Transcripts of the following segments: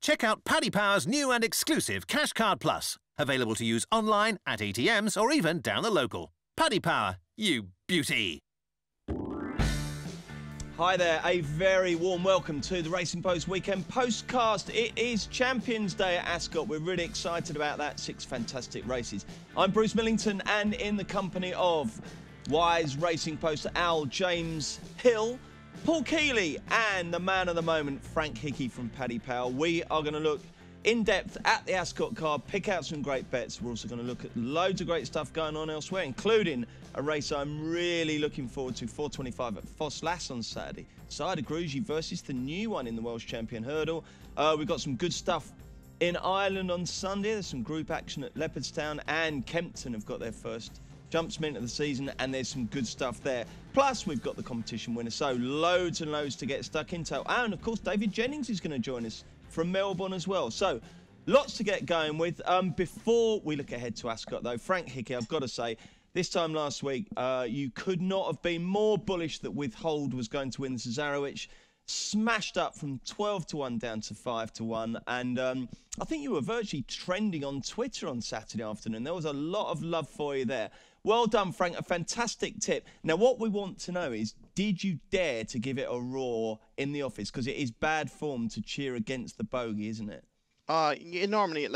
Check out Paddy Power's new and exclusive Cash Card Plus, available to use online, at ATMs, or even down the local. Paddy Power, you beauty. Hi there, a very warm welcome to the Racing Post Weekend Postcast. It is Champions Day at Ascot. We're really excited about that. 6 fantastic races. I'm Bruce Millington, and in the company of Wise Racing Post Owl James Hill, Paul Keeley, and the man of the moment, Frank Hickey from Paddy Power. We are going to look in depth at the Ascot card, pick out some great bets. We're also going to look at loads of great stuff going on elsewhere, including a race I'm really looking forward to, 4:25 at Fosslas on Saturday. Hydrangea versus the new one in the Welsh Champion Hurdle. We've got some good stuff in Ireland on Sunday. There's some group action at Leopardstown, and Kempton have got their first jump sprint of the season, and there's some good stuff there. Plus, we've got the competition winner, so loads and loads to get stuck into. And, of course, David Jennings is going to join us from Melbourne as well. So, lots to get going with. Before we look ahead to Ascot, though, Frank Hickey, I've got to say, this time last week, you could not have been more bullish that Withhold was going to win the Cesarewitch. Smashed up from 12-1 down to 5-1. And I think you were virtually trending on Twitter on Saturday afternoon. There was a lot of love for you there. Well done, Frank. A fantastic tip. Now, what we want to know is, did you dare to give it a roar in the office? Because it is bad form to cheer against the bogey, isn't it? Normally,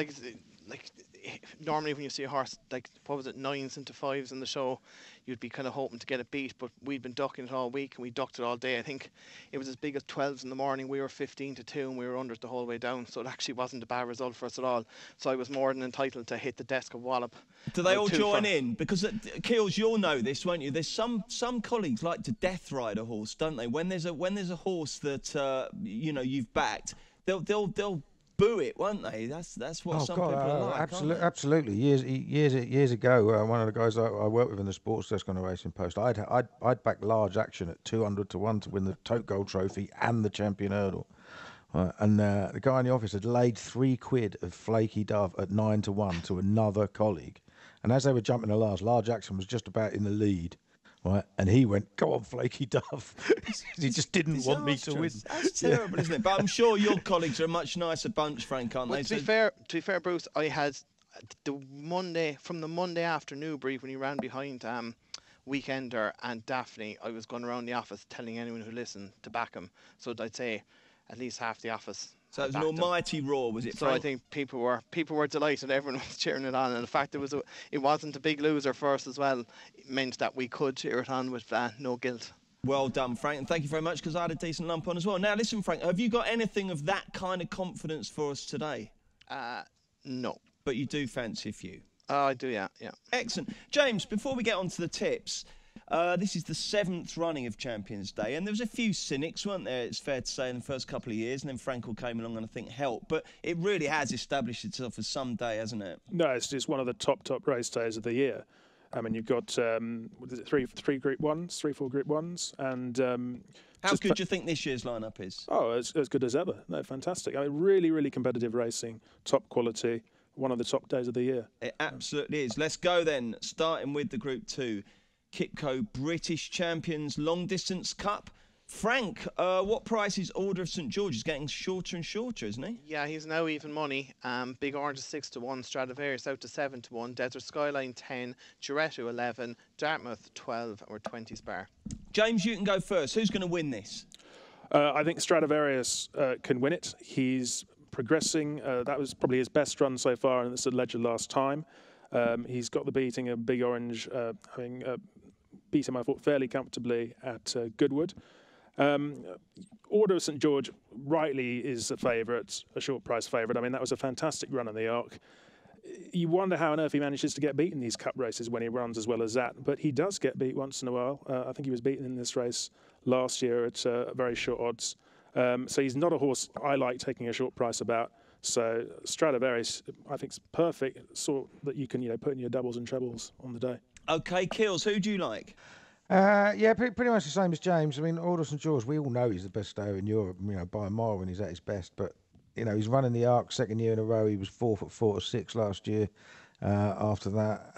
normally when you see a horse, like, what was it, 9s into 5s in the show, you'd be kind of hoping to get it beat, but we'd been ducking it all week, and we ducked it all day. I think it was as big as 12s in the morning. We were 15-2, and we were under it the whole way down, so it actually wasn't a bad result for us at all. So I was more than entitled to hit the desk of Wallop. Do they all join in? Because, Keels, you'll know this, won't you? There's some colleagues like to death ride a horse, don't they? When there's a horse that you've backed, they'll boo it, won't they? That's what some people are like. Absolutely. Years ago, one of the guys I worked with in the sports desk on the Racing Post, I'd back Large Action at 200-1 to win the Tote Gold Trophy and the Champion Hurdle. And the guy in the office had laid £3 of Flaky Dove at 9-1 to another colleague. And as they were jumping the Large Action was just about in the lead. Right, and he went, "Go on, Flaky Dove." He just didn't want me to win. That's terrible, isn't it? But I'm sure your colleagues are a much nicer bunch, Frank, aren't they? To be fair, Bruce, I had the Monday after Newbury when he ran behind Weekender and Daphne. I was going around the office telling anyone who listened to back him. So I'd say at least half the office. So it was an almighty roar, was it, Frank? So I think people were delighted. Everyone was cheering it on, and the fact it wasn't a big loser for us as well, it meant that we could cheer it on with no guilt. Well done, Frank, and thank you very much, because I had a decent lump on as well. Now, listen, Frank, have you got anything of that kind of confidence for us today? No. But you do fancy a few? I do, yeah. Excellent. James, before we get on to the tips, this is the 7th running of Champions Day, and there was a few cynics, weren't there, it's fair to say, in the first couple of years, and then Frankel came along and I think helped, but it really has established itself as some day, hasn't it? No, it's just one of the top race days of the year. I mean, you've got, what is it, three, four Group 1s, and... How good do you think this year's lineup is? Oh, as good as ever. No, fantastic. I mean, really, really competitive racing, top quality, one of the top days of the year. It absolutely is. Let's go then, starting with the Group 2. Kipco British Champions Long Distance Cup. Frank, what price is Order of St George? He's getting shorter and shorter, isn't he? Yeah, he's now even money. Big Orange is 6-1, Stradivarius out to 7-1, Desert Skyline 10, Giretto 11, Dartmouth 12, or 20 Spar. James, you can go first. Who's going to win this? I think Stradivarius can win it. He's progressing. That was probably his best run so far, and it's a Ledger last time. He's got the beating of Big Orange, having beat him, I thought, fairly comfortably at Goodwood. Order of St George rightly is a favourite, a short price favourite. I mean, that was a fantastic run in the Arc. You wonder how on earth he manages to get beaten in these cup races when he runs as well as that, but he does get beat once in a while. I think he was beaten in this race last year at very short odds. So he's not a horse I like taking a short price about. So Stradivarius, I think, is perfect, sort that you can put in your doubles and trebles on the day. Okay, Kills, who do you like? Yeah, pretty much the same as James. I mean, Order of St George, we all know he's the best stayer in Europe, by a mile when he's at his best. But he's running the Arc second year in a row. He was 4 at 4 to 6 last year. After that,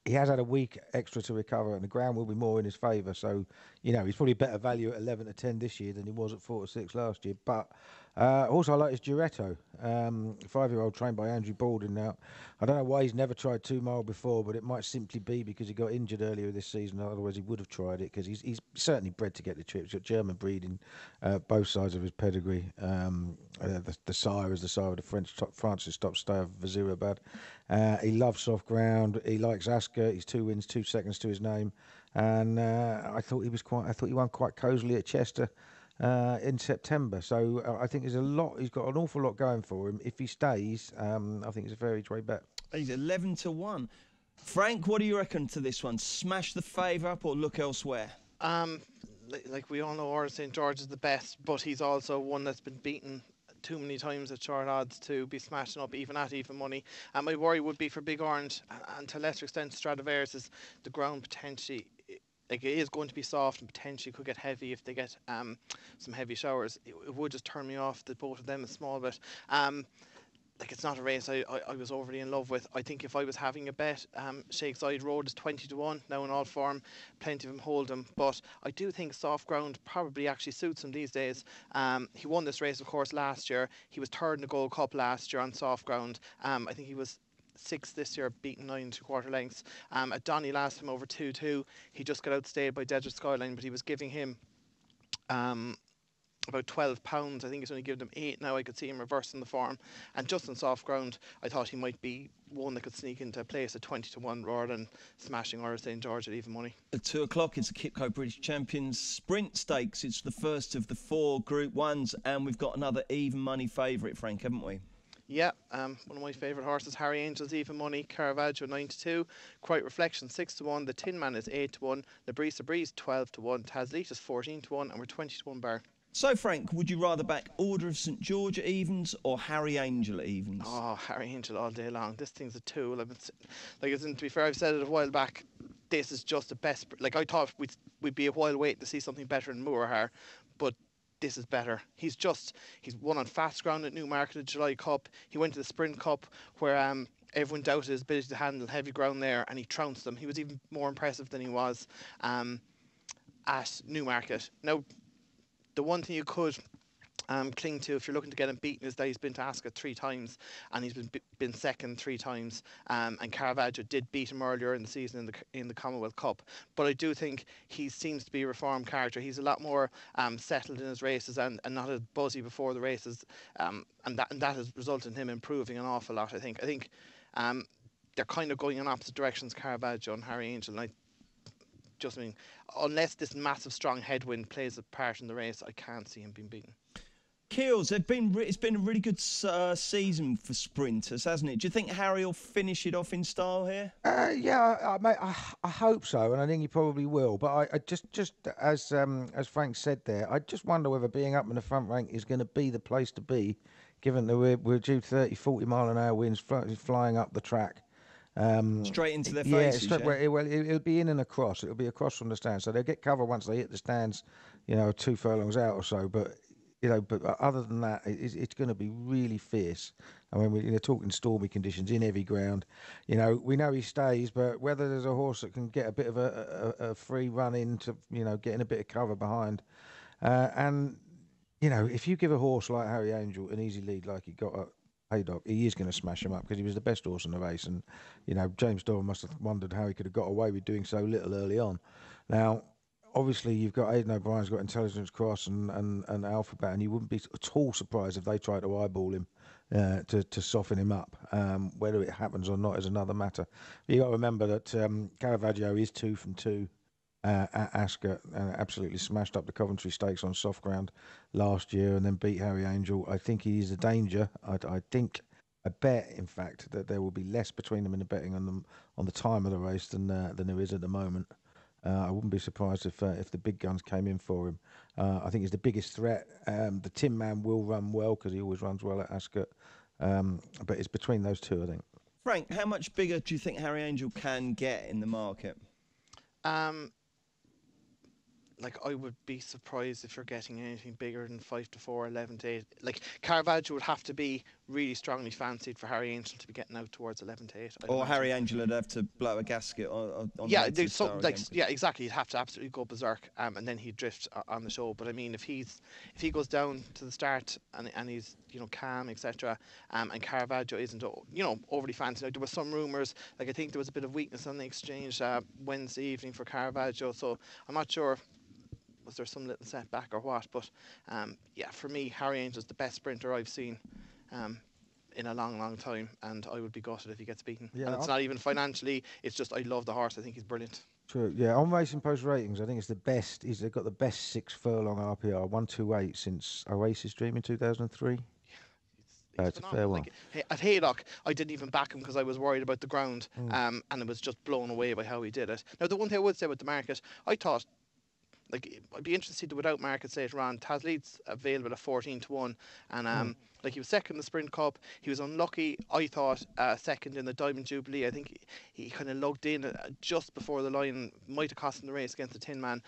he has had a week extra to recover, and the ground will be more in his favour. So, he's probably better value at 11 to 10 this year than he was at 4 to 6 last year. But Also, I like his Duretto, 5-year-old trained by Andrew Baldwin. Now, I don't know why he's never tried 2 Mile before, but it might simply be because he got injured earlier this season. Otherwise, he would have tried it because he's certainly bred to get the trip. He's got German breeding, both sides of his pedigree. The sire is the sire of the France's top stay of Vizirabad. He loves soft ground. He likes Ascot. He's 2 wins, 2 seconds to his name, and I thought he won quite cosily at Chester. In September, so I think there's a lot. He's got an awful lot going for him. If he stays, I think it's a very each way bet. He's 11-1. Frank, what do you reckon to this one? Smash the favour up or look elsewhere? Like we all know, Order St. George is the best, but he's also one that's been beaten too many times at short odds to be smashing up even at even money. And my worry would be for Big Orange, and to a lesser extent Stradivarius, is the ground potentially. Like, it is going to be soft and potentially could get heavy if they get some heavy showers. It would just turn me off the both of them a small bit. Like, it's not a race I was overly in love with. I think if I was having a bet, Shakes Side Road is 20-1 now in all form. Plenty of them hold him, but I do think soft ground probably actually suits him these days. He won this race, of course, last year. He was third in the Gold Cup last year on soft ground. I think he was 6th this year, beaten 9 2/4 lengths. At Donny last time over 2-2. He just got outstayed by Desert Skyline, but he was giving him about £12. I think he's only given him 8 now. I could see him reversing the form. And just on soft ground, I thought he might be one that could sneak into a place at 20-1 rather than smashing Order St. George at even money. At 2 o'clock, it's the Kipco British Champions Sprint Stakes. It's the first of the 4 Group 1s, and we've got another even money favourite, Frank, haven't we? Yeah, one of my favourite horses, Harry Angel's even money, Caravaggio 9-2, Quiet Reflection 6-1, the Tin Man is 8-1, Labrisa Breeze 12-1, Tazlit is 14-1, and we're 20-1 bar. So, Frank, would you rather back Order of St. George at evens or Harry Angel at evens? Oh, Harry Angel all day long. This thing's a tool. To be fair, I've said it a while back. This is just the best. Like, I thought we'd be a while waiting to see something better than Moorhar, but this is better. He's won on fast ground at Newmarket at July Cup. He went to the Sprint Cup where everyone doubted his ability to handle heavy ground there, and he trounced them. He was even more impressive than he was at Newmarket. Now, the one thing you could cling to if you're looking to get him beaten is that he's been to Ascot 3 times and he's been second 3 times. And Caravaggio did beat him earlier in the season in the Commonwealth Cup. But I do think he seems to be a reformed character. He's a lot more settled in his races and not as buzzy before the races. And that has resulted in him improving an awful lot, I think. I think they're kind of going in opposite directions, Caravaggio and Harry Angel. And unless this massive strong headwind plays a part in the race, I can't see him being beaten. Keels, it's been a really good season for sprinters, hasn't it? Do you think Harry will finish it off in style here? Yeah, I hope so, and I think he probably will. But I just as Frank said there, I just wonder whether being up in the front rank is going to be the place to be, given that we're due 30, 40 mile an hour winds flying up the track. Straight into their faces. It'll be in and across. It'll be across from the stands, so they'll get cover once they hit the stands, 2 furlongs out or so. But other than that, it's going to be really fierce. I mean, we're talking stormy conditions in heavy ground. We know he stays, but whether there's a horse that can get a bit of a free run into, getting a bit of cover behind, and if you give a horse like Harry Angel an easy lead like he got at Haydock, he is going to smash him up because he was the best horse in the race, and James Doyle must have wondered how he could have got away with doing so little early on. Now, obviously, you've got Aidan O'Brien's got Intelligence Cross and Alphabet, and you wouldn't be at all surprised if they tried to eyeball him to soften him up. Whether it happens or not is another matter. But you got to remember that Caravaggio is 2 from 2 at Ascot and absolutely smashed up the Coventry Stakes on soft ground last year, and then beat Harry Angel. I think he is a danger. I bet, in fact, that there will be less between them in the betting on the time of the race than there is at the moment. I wouldn't be surprised if the big guns came in for him. I think he's the biggest threat. The Tin Man will run well because he always runs well at Ascot. But it's between those two, I think. Frank, how much bigger do you think Harry Angel can get in the market? I would be surprised if you're getting anything bigger than 5-4, 11-8. Like, Caravaggio would have to be really strongly fancied for Hydrangea to be getting out towards 11 to 8. Or Hydrangea would have to blow a gasket on yeah, the there's star like again. yeah, exactly. He'd have to absolutely go berserk, and then he'd drift on the show. But I mean, if he goes down to the start and he's calm, etc., and Caravaggio isn't overly fancy. Like, there were some rumours, like I think there was a bit of weakness on the exchange Wednesday evening for Caravaggio. So I'm not sure. Was there some little setback or what? But yeah, for me, Hydrangea the best sprinter I've seen in a long, long time, and I would be gutted if he gets beaten. Yeah, and it's not even financially; it's just I love the horse. I think he's brilliant. True. Yeah, on Racing Post ratings, I think it's the best. They've got the best 6 furlong RPR, 128 since Oasis Dream in 2003. It's a fair one. Like, at Haydock, I didn't even back him because I was worried about the ground, and it was just blown away by how he did it. Now, the one thing I would say with the market, I thought, like, I'd be interested to see the without market later on. Tasleet's available at 14 to 1, and like, he was second in the Sprint Cup. He was unlucky, I thought, second in the Diamond Jubilee. I think he kind of lugged in just before the line, might have cost him the race against the Tin Man.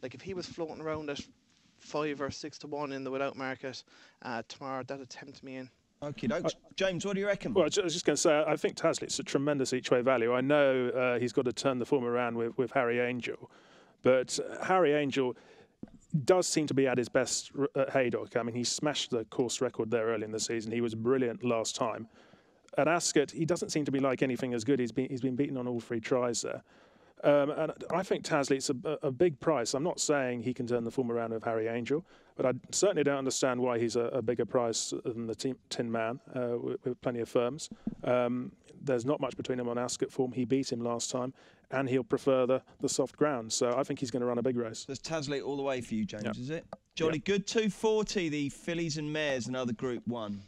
Like, if he was floating around at 5 or 6 to 1 in the without market tomorrow, that'd tempt me in. Okay, James, what do you reckon? Well, I was just going to say, I think Tasleet's a tremendous each-way value. I know he's got to turn the form around with Hydrangea, but Hydrangea does seem to be at his best at Haydock. I mean, he smashed the course record there early in the season. He was brilliant last time. At Ascot, he doesn't seem to be like anything as good. He's been beaten on all 3 tries there. And I think Tasleet's a big price. I'm not saying he can turn the form around with Hydrangea, but I certainly don't understand why he's a bigger price than the Tin Man with plenty of firms. There's not much between him on Ascot form. He beat him last time, and he'll prefer the soft ground. So I think he's going to run a big race. There's Tasleet all the way for you, James, Yep. is it? Jolly good. 240, the Phillies and Mares, another Group 1.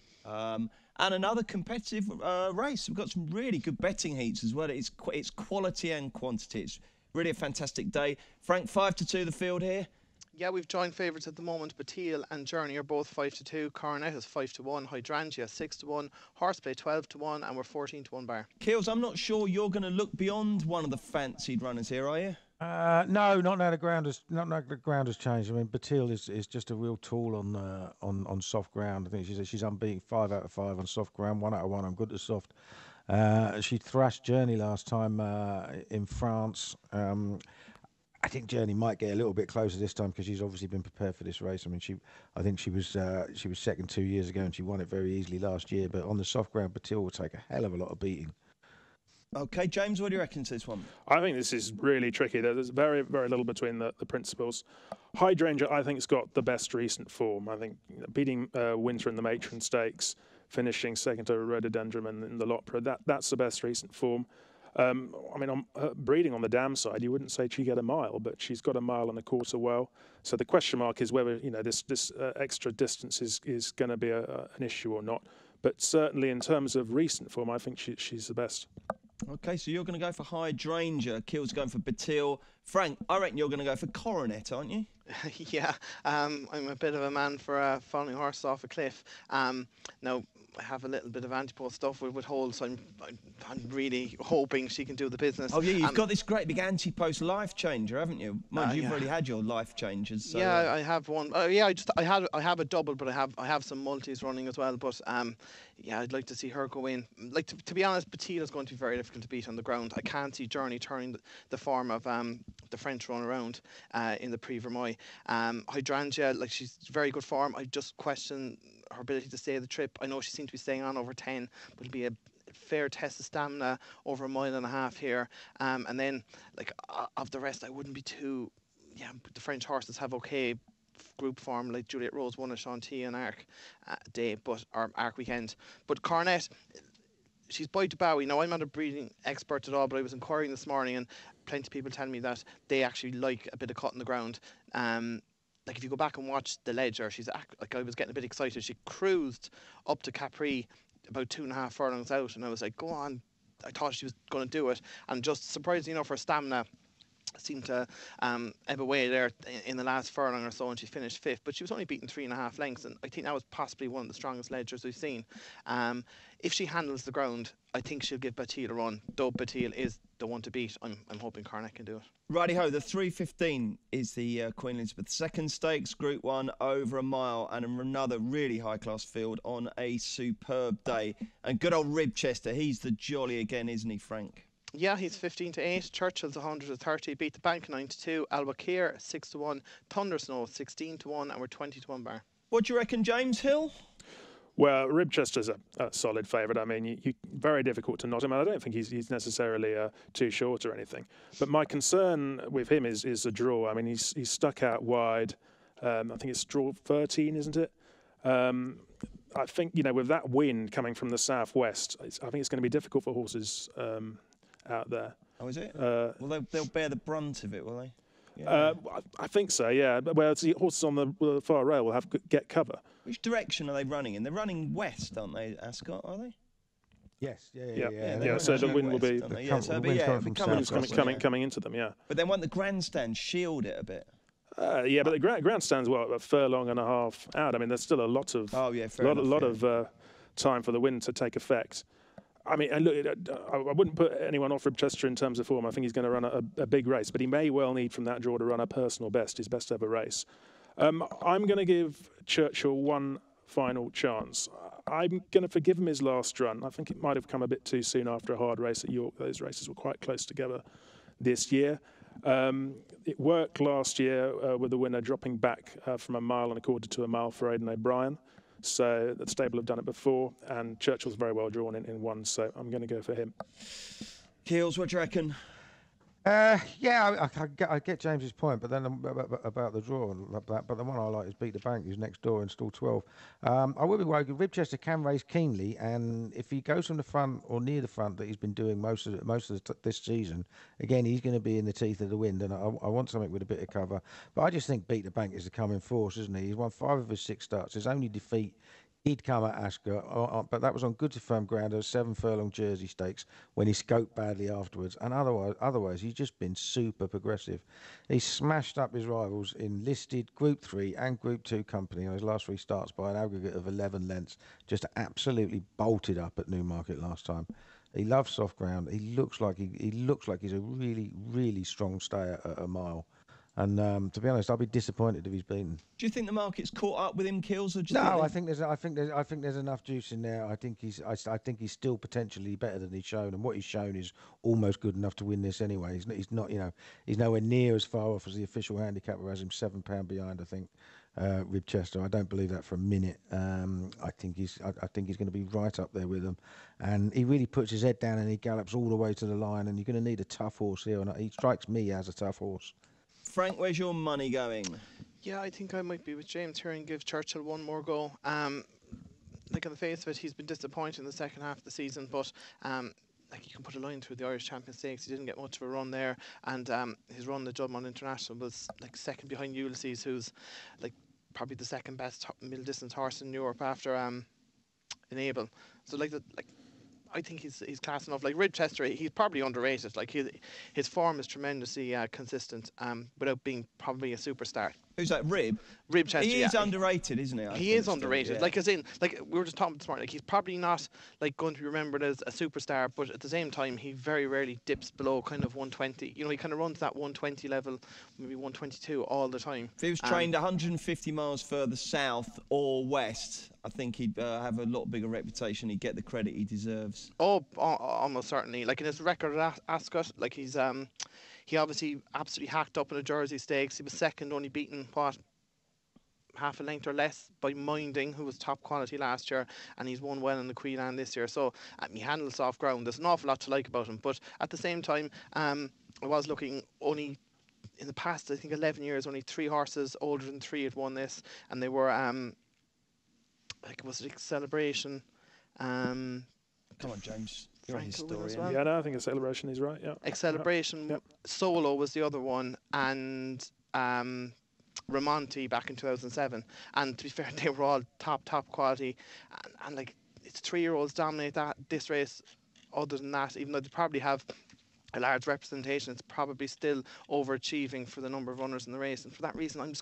And another competitive race. We've got some really good betting heats as well. It's quality and quantity. It's really a fantastic day. Frank, 5 to 2 the field here. Yeah, we've joint favourites at the moment. Batil and Journey are both 5 to 2. Coronet is 5 to 1. Hydrangea 6 to 1. Horseplay 12 to 1, and we're 14 to 1 bar. Keels, I'm not sure you're going to look beyond one of the fancied runners here, are you? No, not now the ground has changed. I mean, Batil is just a real tool on soft ground. I think she's unbeaten 5 out of 5 on soft ground, 1 out of 1 on good to soft. She thrashed Journey last time in France. I think Journey might get a little bit closer this time because she's obviously been prepared for this race. I mean, I think she was second 2 years ago and she won it very easily last year. But on the soft ground, Batil will take a hell of a lot of beating. Okay, James, what do you reckon to this one? I think this is really tricky. There's very, very little between the principals. Hydrangea, I think, has got the best recent form. I think beating Winter in the Matron Stakes, finishing second to Rhododendron in the Lopra, that's the best recent form. I mean, breeding on the dam side, you wouldn't say she'd get a mile, but she's got a mile and a quarter well. So the question mark is whether this extra distance is going to be an issue or not. But certainly in terms of recent form, I think she's the best. Okay, so you're going to go for Hydrangea. Keel's going for Batil. Frank, I reckon you're going to go for Coronet, aren't you? Yeah, I'm a bit of a man for falling horses off a cliff. Now, I have a little bit of anti-post stuff with Hull, so I'm really hoping she can do the business. Oh yeah, you've got this great big anti-post life changer, haven't you? Mind you've already had your life changes. So, yeah, I have one. Yeah, I have a double, but I have some multis running as well. But yeah, I'd like to see her go in. Like to be honest, Batil is going to be very difficult to beat on the ground. I can't see Journey turning the form of the French run around in the Prix Vermeil. Hydrangea, like, she's very good form. I just question her ability to stay the trip. I know she seemed to be staying on over 10, but it'll be a fair test of stamina over a mile and a half here. And then, like, of the rest, I wouldn't be too. Yeah, the French horses have okay group form, like Juliet Rose won a Chantilly and Arc day, or Arc weekend. But Coronet, she's by to Bowie. Now, I'm not a breeding expert at all, but I was inquiring this morning, and plenty of people telling me that they actually like a bit of cut in the ground. Like, if you go back and watch the Ledger, like, I was getting a bit excited. She cruised up to Capri about 2.5 furlongs out, and I was like, go on. I thought she was going to do it. And just surprisingly enough, her stamina seemed to ebb away there in the last furlong or so, and she finished 5th, but she was only beaten 3.5 lengths, and I think that was possibly one of the strongest ledgers we've seen. If she handles the ground, I think she'll give Batil a run, though Batil is the one to beat. I'm hoping Carnac can do it. Righty-ho, the 3:15 is the Queen Elizabeth II Stakes, Group 1, over a mile, and another really high-class field on a superb day. And good old Ribchester, he's the jolly again, isn't he, Frank? Yeah, he's 15-8. Churchill's 130. Beat the Bank 9-2. Albakir 6-1. Thundersnow 16-1, and we're 20-1 bar. What do you reckon, James Hill? Well, Ribchester's a solid favourite. I mean, very difficult to not him. I don't think he's necessarily too short or anything. But my concern with him is a draw. I mean, he's stuck out wide. I think it's draw 13, isn't it? I think, with that wind coming from the southwest, I think it's going to be difficult for horses out there. Oh, is it? Well, they'll bear the brunt of it, will they? Yeah. I think so, yeah. Well, the horses on the far rail will get cover. Which direction are they running in? They're running west, aren't they, Ascot, are they? Yes, yeah. Yeah, so the wind will be coming into them, yeah. But then won't the grandstand shield it a bit? Yeah, but the grandstand's a furlong and a half out. I mean, there's still a lot of time for the wind to take effect. I mean, and look, I wouldn't put anyone off Ribchester in terms of form. I think he's going to run a big race, but he may well need from that draw to run a personal best, his best ever race. I'm going to give Churchill one final chance. I'm going to forgive him his last run. I think it might have come a bit too soon after a hard race at York. Those races were quite close together this year. It worked last year with the winner dropping back from 1 1/4 to 1 mile for Aidan O'Brien. So the stable have done it before, and Churchill's very well drawn in one, so I'm going to go for him. Keels, what do you reckon? Yeah, I get James's point, but then about the draw and that. But the one I like is Beat the Bank, who's next door in stall 12. I will be worried. Ribchester can race keenly, and if he goes from the front or near the front that he's been doing most of this season, again he's going to be in the teeth of the wind, and I want something with a bit of cover. But I just think Beat the Bank is the coming force, isn't he? He's won 5 of his 6 starts. His only defeat did come at Ascot, but that was on good to firm ground at 7 furlong Jersey Stakes when he scoped badly afterwards. And otherwise, he's just been super progressive. He smashed up his rivals in listed Group 3 and Group 2 company on his last 3 starts by an aggregate of 11 lengths. Just absolutely bolted up at Newmarket last time. He loves soft ground. He looks like he's a really, really strong stayer at a mile. And to be honest, I'll be disappointed if he's beaten. Do you think the market's caught up with him, Keels? Or No, I think there's enough juice in there. I think he's still potentially better than he's shown, and what he's shown is almost good enough to win this anyway. He's not, he's nowhere near as far off as the official handicapper has him £7 behind. I think Ribchester. I don't believe that for a minute. I think he's going to be right up there with them, and he really puts his head down and he gallops all the way to the line. And you're going to need a tough horse here, and he strikes me as a tough horse. Frank, where's your money going? Yeah, I think I might be with James here and give Churchill one more go. Like on the face of it, he's been disappointed in the second half of the season, but like you can put a line through the Irish Champions Stakes. He didn't get much of a run there, and his run the Juddmonte International was like second behind Ulysses, who's like probably the second best middle distance horse in Europe after Enable. So I think he's class enough. Like Ribchester, he's probably underrated. Like his form is tremendously consistent, without being probably a superstar. Who's that? Ribchester. He is underrated, isn't he? He is underrated. Yeah. Like as in, like we were just talking this morning. Like he's probably not like going to be remembered as a superstar, but at the same time, he very rarely dips below kind of 120. He kind of runs that 120 level, maybe 122 all the time. If he was trained 150 miles further south or west, I think he'd have a lot bigger reputation. He'd get the credit he deserves. Oh, almost certainly. Like in his record at Ascot, like he's he obviously absolutely hacked up in the Jersey Stakes. He was second, only beaten half a length or less by Minding, who was top quality last year, and he's won well in the Queen Anne this year. So he handles soft ground. There's an awful lot to like about him, but at the same time, I was looking only. In the past, I think 11 years, only 3 horses older than 3 had won this, and they were was it Celebration? Come on, James. You're a historian. Well. Yeah, no, I think a Celebration is right. Yeah. Celebration, Yep. Solo was the other one, and Ramonti back in 2007. And to be fair, they were all top quality, and like it's 3-year-olds dominate this race. Other than that, even though they probably have a large representation. It's probably still overachieving for the number of runners in the race, and for that reason, I'm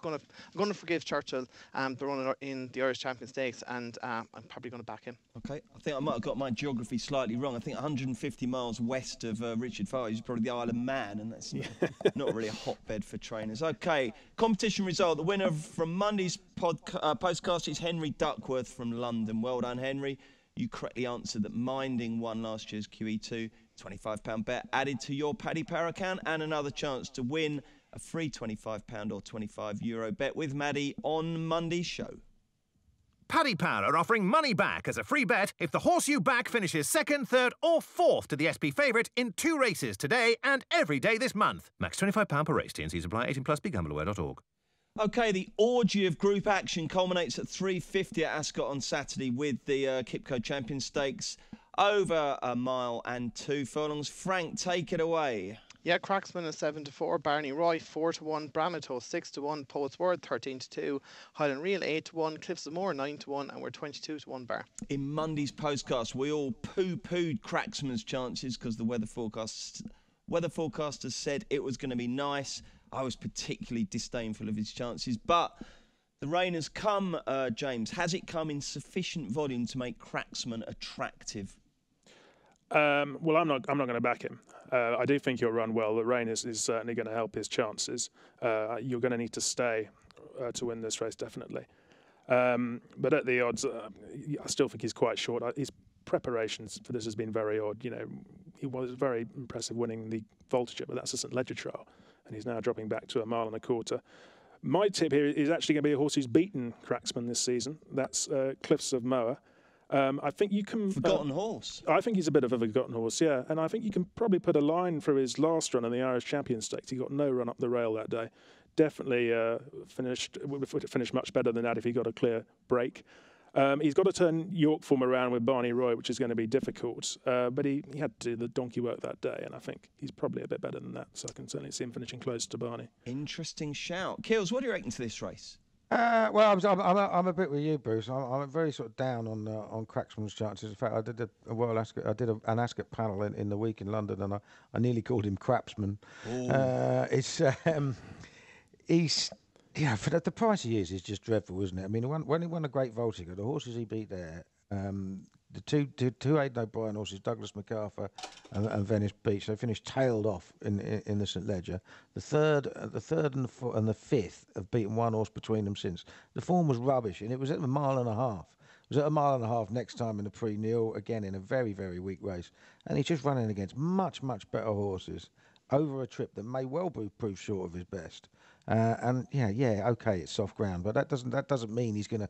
going to forgive Churchill the run in the Irish Champion Stakes, and I'm probably going to back him. Okay, I think I might have got my geography slightly wrong. I think 150 miles west of Richard Farr is probably the Isle of Man, and that's not really a hotbed for trainers. Okay, competition result. The winner from Monday's postcast is Henry Duckworth from London. Well done, Henry. You correctly answered that Minding won last year's QE2. £25 bet added to your Paddy Power account, and another chance to win a free £25 or €25 bet with Maddie on Monday's show. Paddy Power are offering money back as a free bet if the horse you back finishes second, third or fourth to the SP favourite in 2 races today and every day this month. Max £25 per race. T&Cs apply. 18 plus. BeGambleAware.org. Okay, the orgy of group action culminates at 3:50 at Ascot on Saturday with the Kipco Champion Stakes over a mile and 2 furlongs. Frank, take it away. Yeah, Cracksman is 7-4, Barney Roy 4-1, Bramato 6-1, Poet's Word 13-2, Highland Reel 8-1, Cliffs of Moor 9-1, and we're 22-1 bar. In Monday's postcast, we all poo-pooed Cracksman's chances because the weather forecasters said it was going to be nice. I was particularly disdainful of his chances, but the rain has come, James. Has it come in sufficient volume to make Cracksman attractive? Well, I'm not going to back him. I do think he'll run well. The rain is certainly going to help his chances. You're going to need to stay to win this race, definitely. But at the odds, I still think he's quite short. His preparations for this has been very odd. You know, he was very impressive winning the Voltage, but that's a St Ledger trial, and he's now dropping back to a mile and a quarter. My tip here is actually going to be a horse who's beaten Cracksman this season. That's Cliffs of Moher. I think you can... Forgotten horse. I think he's a bit of a forgotten horse, yeah. And I think you can probably put a line through his last run in the Irish Champion Stakes. He got no run up the rail that day. Definitely would finish much better than that if he got a clear break. He's got to turn York form around with Barney Roy, which is going to be difficult. But he had to do the donkey work that day, and I think he's probably a bit better than that. So I can certainly see him finishing close to Barney. Interesting shout. Kills, what do you reckon to this race? Well, I'm a bit with you, Bruce. I'm very sort of down on Cracksman's chances. In fact, I did an Ascot panel in the week in London, and I nearly called him Crapsman. He's for the price he is just dreadful, isn't it? I mean, when he won a Great Voltiga, the horses he beat there, the two Aidan O'Brien horses, Douglas MacArthur and Venice Beach, they finished tailed off in the St Ledger. The third and the fifth have beaten one horse between them since. The form was rubbish, and it was at a mile and a half. It was at a mile and a half next time in the Pre-Nil, again in a very, very weak race. And he's just running against much, much better horses over a trip that may well prove short of his best. Okay, it's soft ground, but that doesn't mean he's gonna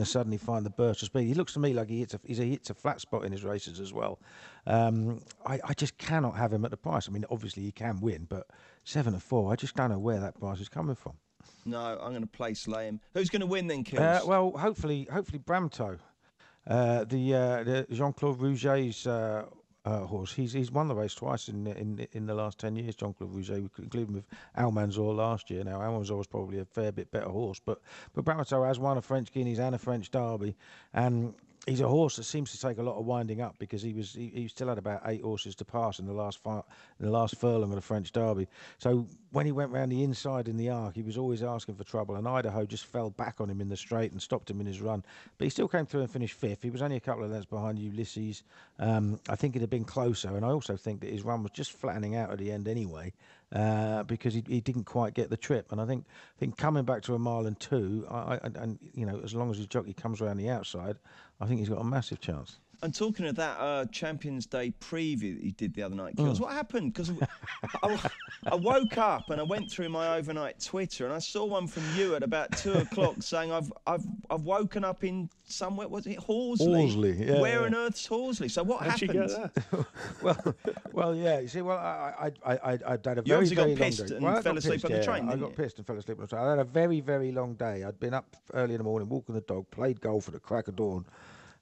suddenly find the burst of speed. He looks to me like he hits a flat spot in his races as well. I just cannot have him at the price. I mean, obviously he can win, but 7-4, I just don't know where that price is coming from. No, I'm going to place lay him. Who's going to win then, Kills? Well, hopefully Bramto, the Jean-Claude Rouget's horse. He's won the race twice in the last 10 years. Jean-Claude Rouget, including with Almanzor last year. Now Almanzor was probably a fair bit better horse, but Bramto has won a French Guineas and a French Derby, and he's a horse that seems to take a lot of winding up because he still had about 8 horses to pass in the last furlong of the French Derby. So when he went round the inside in the arc, he was always asking for trouble, and Idaho just fell back on him in the straight and stopped him in his run. But he still came through and finished 5th. He was only a couple of lengths behind Ulysses. I think it'd have been closer, and I also think that his run was just flattening out at the end anyway, because he didn't quite get the trip. And I think coming back to a mile and 2, and as long as his jockey comes around the outside, I think he's got a massive chance. And talking of that Champions Day preview that he did the other night, Kills, what happened? Because I woke up and I went through my overnight Twitter and I saw one from you at about 2 o'clock saying I've woken up in somewhere. Was it Horsley? Horsley, yeah. Where on earth's Horsley? So what happened? How'd you get that? well, yeah. You see, I had a very, you obviously very got pissed long day. and fell asleep on the train. I got pissed and fell asleep on the train. I had a very, very long day. I'd been up early in the morning, walking the dog, played golf at the crack of dawn.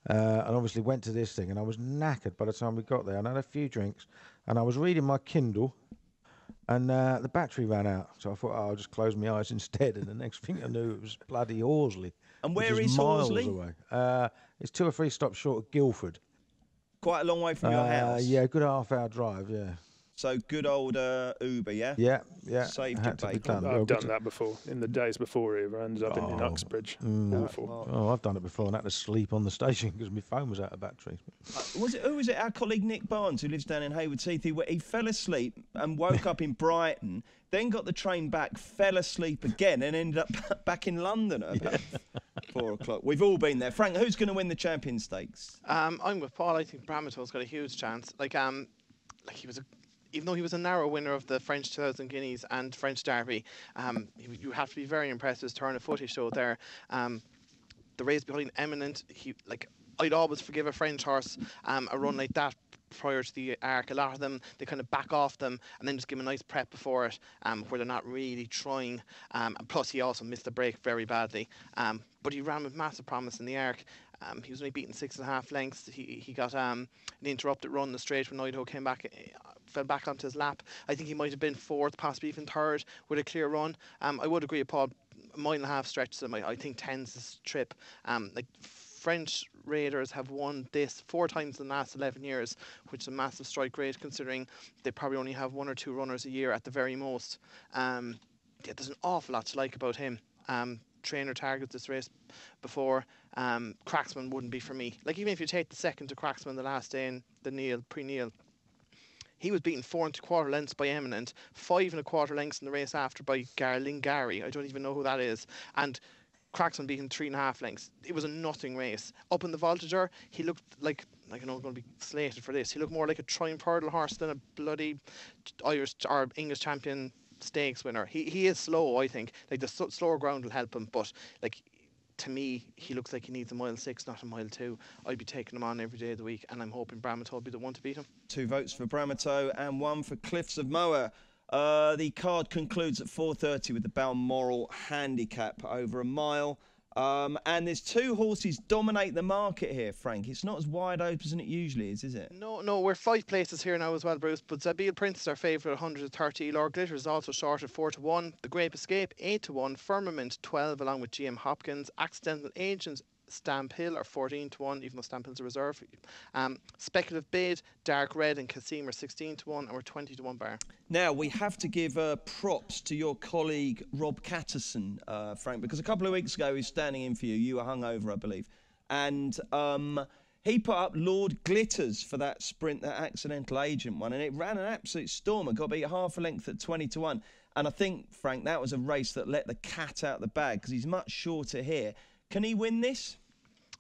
And obviously went to this thing, and I was knackered by the time we got there. And I had a few drinks, and I was reading my Kindle, and the battery ran out. So I thought, I'll just close my eyes instead. And the next thing I knew, it was bloody Horsley. And where is miles Horsley? Away. It's 2 or 3 stops short of Guildford. Quite a long way from your house. Yeah, a good half-hour drive. Yeah. So good old Uber, yeah? Yeah. Saved Had your to be bacon. done. I've done that before. In the days before Uber, I ended up in Uxbridge. Awful. Oh, I've done it before and had to sleep on the station because my phone was out of battery. Who was it? Our colleague Nick Barnes, who lives down in Hayward Heath. He fell asleep and woke up in Brighton, then got the train back, fell asleep again, and ended up back in London at about 4 o'clock. We've all been there. Frank, who's going to win the Champions Stakes? I'm with Paul. I think Bramato's got a huge chance. Even though he was a narrow winner of the French 2000 Guineas and French Derby, you have to be very impressed with his turn of foot he showed there. The race behind Eminent, I'd always forgive a French horse a run like that prior to the arc. A lot of them, they kind of back off them and then just give him a nice prep before it, where they're not really trying. And plus, he also missed the break very badly. But he ran with massive promise in the arc. He was only beaten 6.5 lengths. He got an interrupted run in the straight when Idaho came back, fell back onto his lap. I think he might have been fourth, possibly even third, with a clear run. I would agree with Paul. 1.5 mile stretches him. I think 10's his trip. French raiders have won this 4 times in the last 11 years, which is a massive strike rate considering they probably only have 1 or 2 runners a year at the very most. There's an awful lot to like about him. Trainer targets this race before. Cracksman wouldn't be for me. Even if you take the second to Cracksman the last day in the pre-Neil, he was beaten 4 1/4 lengths by Eminent, 5 1/4 lengths in the race after by Garlingari. I don't even know who that is. And Cracksman beaten 3.5 lengths. It was a nothing race. Up in the Voltigeur, he looked like I know I'm going to be slated for this. He looked more like a Triumph Hurdle horse than a bloody Irish or English champion stakes winner. He is slow, I think. The slower ground will help him, but to me, he looks like he needs a 1.6 miles, not a 1.2 miles. I'd be taking him on every day of the week, and I'm hoping Bramato will be the one to beat him. 2 votes for Bramato and 1 for Cliffs of Moher. The card concludes at 4:30 with the Balmoral handicap over a mile. And there's 2 horses dominate the market here, Frank. It's not as wide open as it usually is it? No, we're 5 places here now as well, Bruce. But Zabil Prince is our favourite at 130. Lord Glitter is also short at 4-1. The Grape Escape 8-1. Firmament 12 along with GM Hopkins. Accidental Agents Stamp Hill are 14-1, even though Stamp Hill's a reserve. Speculative Bid, Dark Red and Casim are 16-1, and we're 20-1 bar. Now, we have to give props to your colleague Rob Catterson, Frank, because a couple of weeks ago he was standing in for you. You were hungover, I believe. And he put up Lord Glitters for that sprint, that Accidental Agent one, and it ran an absolute stormer. Got beat half a length at 20-1. And I think, Frank, that was a race that let the cat out the bag because he's much shorter here. Can he win this?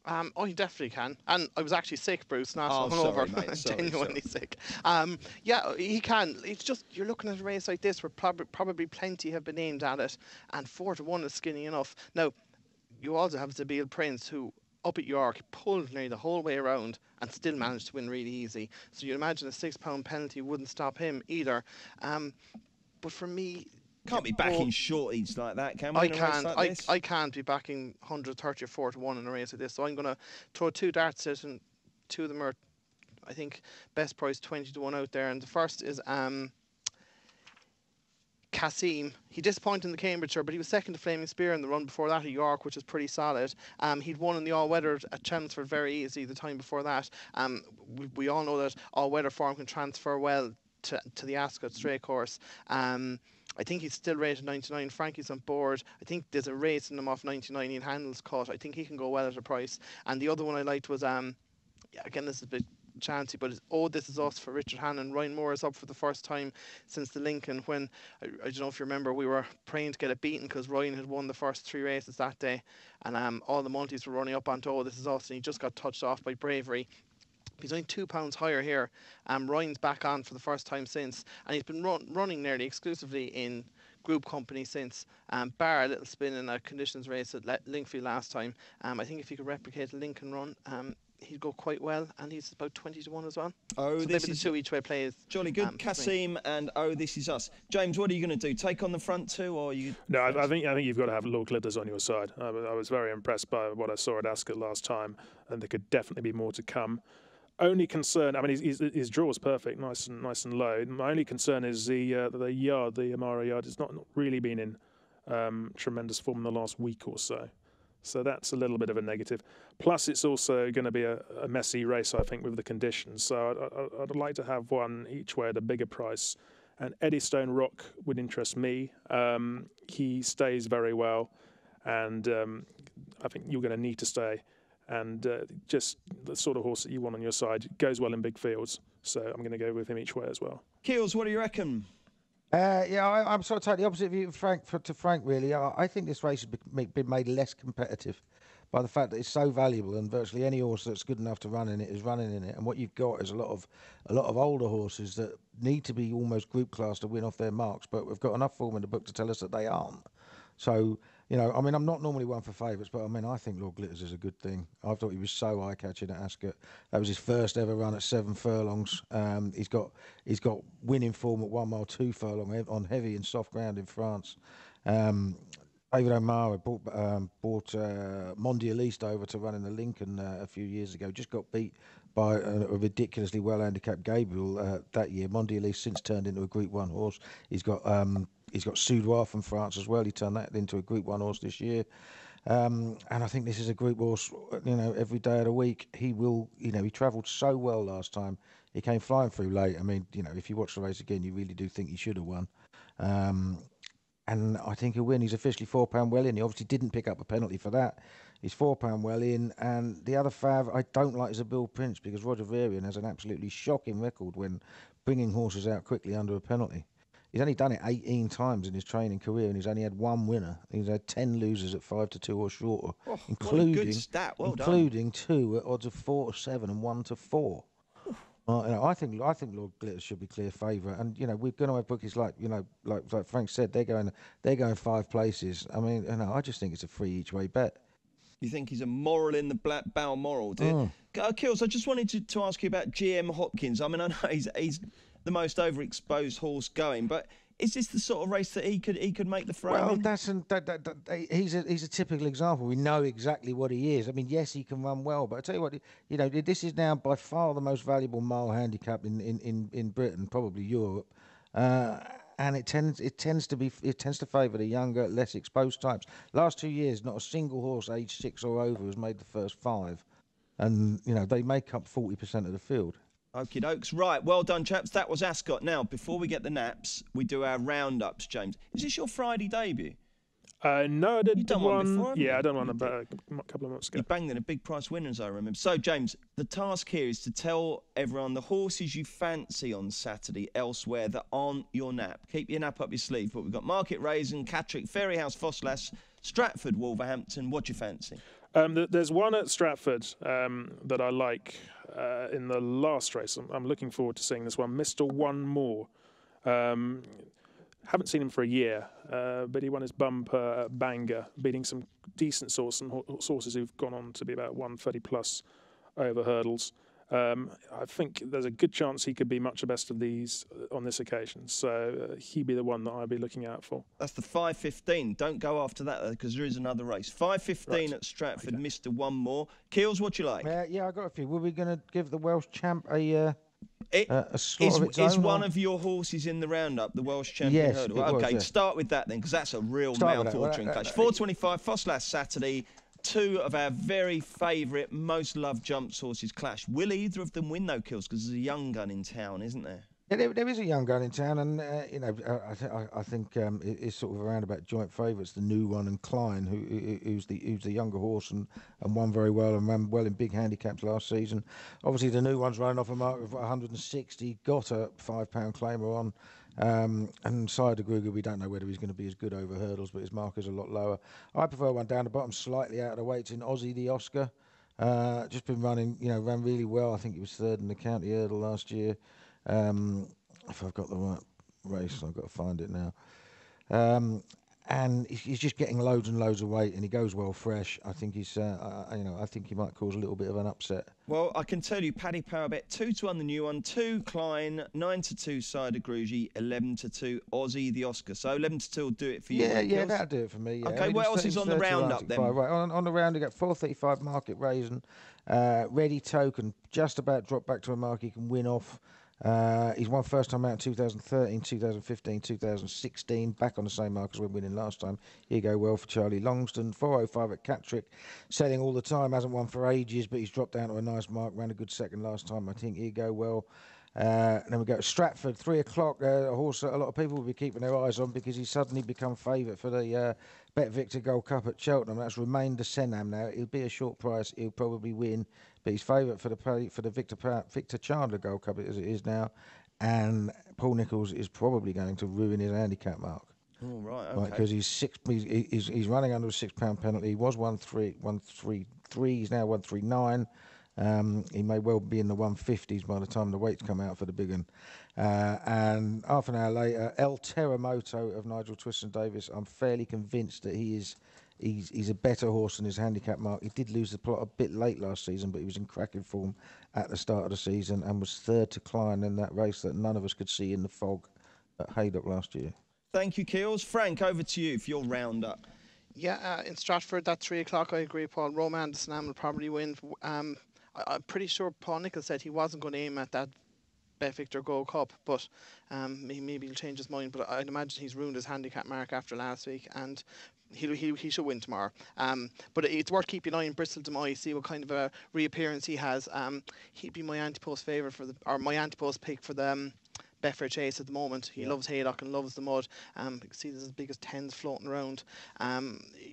He definitely can. And I was actually sick, Bruce, not hungover. Genuinely sick. Yeah, he can. It's just, you're looking at a race like this where probably plenty have been aimed at it, and 4-1 is skinny enough. Now, you also have Zabil Prince, who up at York pulled nearly the whole way around and still managed to win really easy. So you imagine a £6 penalty wouldn't stop him either. But for me, can't be backing shorties like that, can we? I can't be backing 130 or 4-1 in a race like this. So I'm going to throw 2 darts at it, and 2 of them are, I think, best price 20-1 out there. And the first is Casim. He disappointed in the Cambridgeshire, but he was second to Flaming Spear in the run before that at York, which is pretty solid. He'd won in the all-weather at Chelmsford very easy the time before that. We all know that all-weather form can transfer well to the Ascot straight course. I think he's still rated 99. Frankie's on board. I think there's a race in him off 99. Ian Handel's cut. I think he can go well at a price. And the other one I liked was, again, this is a bit chancy, but it's This Is Us for Richard Hannon. Ryan Moore is up for the first time since the Lincoln, when, I don't know if you remember, we were praying to get it beaten because Ryan had won the first 3 races that day. And all the multis were running up onto This Is Us, and he just got touched off by Bravery. He's only £2 higher here. Ryan's back on for the first time since, and he's been running nearly exclusively in group company since, bar a little spin in a conditions race at Linkfield last time. I think if he could replicate a Lincoln run, he'd go quite well, and he's about 20-1 as well. So this is 2 each way plays. Jolly good. Casim and This Is Us. James, what are you going to do? Take on the front 2, or you? No, I think you've got to have Lord Glitters on your side. I was very impressed by what I saw at Ascot last time, and there could definitely be more to come. Only concern, his draw is perfect, nice and low. My only concern is the yard, the Amara yard, has not really been in tremendous form in the last week or so. So that's a little bit of a negative. Plus, it's also going to be a messy race, I think, with the conditions. So I'd like to have one each way at a bigger price. And Eddystone Rock would interest me. He stays very well, and I think you're going to need to stay. And just the sort of horse that you want on your side. Goes well in big fields. So I'm going to go with him each way as well. Keels, what do you reckon? I'm sort of totally opposite of you, Frank. To Frank, really, I think this race has been made less competitive by the fact that it's so valuable, and virtually any horse that's good enough to run in it is running in it. And what you've got is a lot of older horses that need to be almost group class to win off their marks, but we've got enough form in the book to tell us that they aren't. So, I'm not normally one for favourites, but I think Lord Glitters is a good thing. I thought he was so eye-catching at Ascot. That was his first ever run at 7 furlongs. He's got winning form at 1 mile 2 furlong on heavy and soft ground in France. David O'Mara brought Mondialiste over to run in the Lincoln a few years ago. Just got beat by a ridiculously well-handicapped Gabriel that year. Mondialiste since turned into a Group 1 horse. He's got Soudoir from France as well. He turned that into a Group 1 horse this year. And I think this is a Group horse, every day of the week. He will, he travelled so well last time. He came flying through late. If you watch the race again, you really do think he should have won. And I think he'll win. He's officially £4 well in. He obviously didn't pick up a penalty for that. He's £4 well in. And the other fav I don't like is a Bill Prince, because Roger Varian has an absolutely shocking record when bringing horses out quickly under a penalty. He's only done it 18 times in his training career, and he's only had 1 winner. He's had 10 losers at 5-2 or shorter, including what a good stat. Well including 2 at odds of 4-7 and 1-4. I think Lord Glitters should be clear favourite, and we're going to have bookies like Frank said, they're going 5 places. I just think it's a free each way bet. You think he's a moral in the Black Balmoral, do you? Kills, I just wanted to ask you about GM Hopkins. I know he's the most overexposed horse going, but is this the sort of race that he could make the frame? Well, he's a typical example. We know exactly what he is. Yes, he can run well, but I tell you what, this is now by far the most valuable mile handicap in Britain, probably Europe, and it tends to favour the younger, less exposed types. Last 2 years, not a single horse aged 6 or over has made the first 5, and they make up 40% of the field. Okie dokes. Right, well done, chaps. That was Ascot. Now, before we get the naps, we do our roundups, James. Is this your Friday debut? No, I did. You've done one before, I done one about a couple of months ago. You banged in a big price winner, as I remember. So, James, the task here is to tell everyone the horses you fancy on Saturday elsewhere that aren't your nap. Keep your nap up your sleeve. But we've got Market Raisin, Catterick, Fairyhouse, Fosslas, Stratford, Wolverhampton. What do you fancy? There's one at Stratford that I like in the last race. I'm looking forward to seeing this one. Mr. One More. Haven't seen him for a year, but he won his bumper at Bangor, beating some decent sources who've gone on to be about 130 plus over hurdles. I think there's a good chance he could be much the best of these on this occasion. So he'd be the one that I'd be looking out for. That's the 5:15. Don't go after that, though, because there is another race. 5:15 at Stratford, okay. Mr. One More. Keels, what you like? Yeah, I got a few. Were we going to give the Welsh champ a slot of its own? Is one of your horses in the roundup, the Welsh champion hurdle? Okay, yeah. Start with that then, because that's a real mouth-watering clash. 4:25, Fosslas Saturday. 2 of our very favourite, most loved jumps horses clash. Will either of them win, though, Kills? Because there's a young gun in town, isn't there? Yeah, there is a young gun in town, and I think it's sort of around about joint favourites. The new one and Klein, who's the younger horse and won very well and ran well in big handicaps last season. Obviously, the new one's running off a mark of 160, got a £5 claimer on. And Hydrangea, we don't know whether he's going to be as good over hurdles, but his mark is a lot lower. I prefer one down the bottom, slightly out of the weights in Aussie the Oscar. Just been running, ran really well. I think he was 3rd in the county hurdle last year. If I've got the right race, I've got to find it now. And he's just getting loads and loads of weight, and he goes well fresh. I think he's, I think he might cause a little bit of an upset. Well, I can tell you, Paddy Power bet 2-1 the new one, 2 Klein, 9-2 Hydrangea, 11-2 Aussie the Oscar. So 11-2 will do it for you. Yeah, that'll do it for me. Yeah. Okay, what else is on the roundup then? Right, on the round, you got 4:35 Market Raisin, Ready Token, just about dropped back to a mark he can win off. He's won first time out in 2013, 2015, 2016. Back on the same mark as when winning last time. Here you go well for Charlie Longston. 405 at Cattrick. Selling all the time. Hasn't won for ages, but he's dropped down to a nice mark. Ran a good second last time. I think here you go well. And then we go to Stratford, 3 o'clock. A horse that a lot of people will be keeping their eyes on because he's suddenly become favourite for the Bet Victor Gold Cup at Cheltenham. That's Remain de Senham now. He'll be a short price. He'll probably win. But he's favourite for the Victor Chandler Gold Cup as it is now. And Paul Nicholls is probably going to ruin his handicap mark. Oh, right, okay. Because he's running under a £6 penalty. He was 133. He's now 139. He may well be in the 150s by the time the weights come out for the big one. And half an hour later, El Terremoto of Nigel Twiston-Davis. I'm fairly convinced that he's a better horse than his handicap mark. He did lose the plot a bit late last season, but he was in cracking form at the start of the season and was third to Klein in that race that none of us could see in the fog at Haydock last year. Thank you, Keels. Frank, over to you for your roundup. Yeah, in Stratford, that 3 o'clock, I agree, Paul. Roman de Senham will probably win. I'm pretty sure Paul Nicholls said he wasn't going to aim at that Bet Victor Gold Cup, but maybe he'll change his mind. But I'd imagine he's ruined his handicap mark after last week, and he should win tomorrow. But it's worth keeping an eye on Bristol de Mai, see what kind of a reappearance he has. He'd be my anti-post favourite my anti-post pick for the Betfair Chase at the moment. He loves Haydock and loves the mud. You can see there's as big as 10s floating around.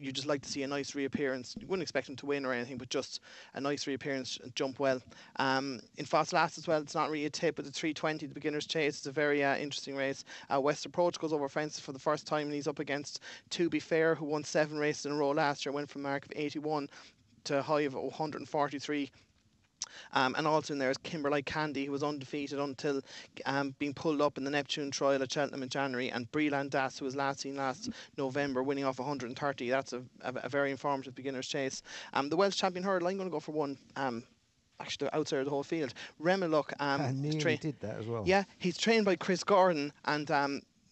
You just like to see a nice reappearance. You wouldn't expect him to win or anything, but just a nice reappearance and jump well. In Fast Last as well, it's not really a tip, but the 320, the Beginner's Chase, it's a very interesting race. West Approach goes over fences for the first time, and he's up against To Be Fair, who won 7 races in a row last year, went from a mark of 81 to a high of 143. And also in there is Kimberlite Candy, who was undefeated until being pulled up in the Neptune trial at Cheltenham in January, and Breland Das, who was last seen last November, winning off 130. That's a very informative Beginner's Chase. The Welsh Champion Hurdle, I'm going to go for one. Actually, outside of the whole field. Remeluk. I nearly did that as well. Yeah, he's trained by Chris Gordon, and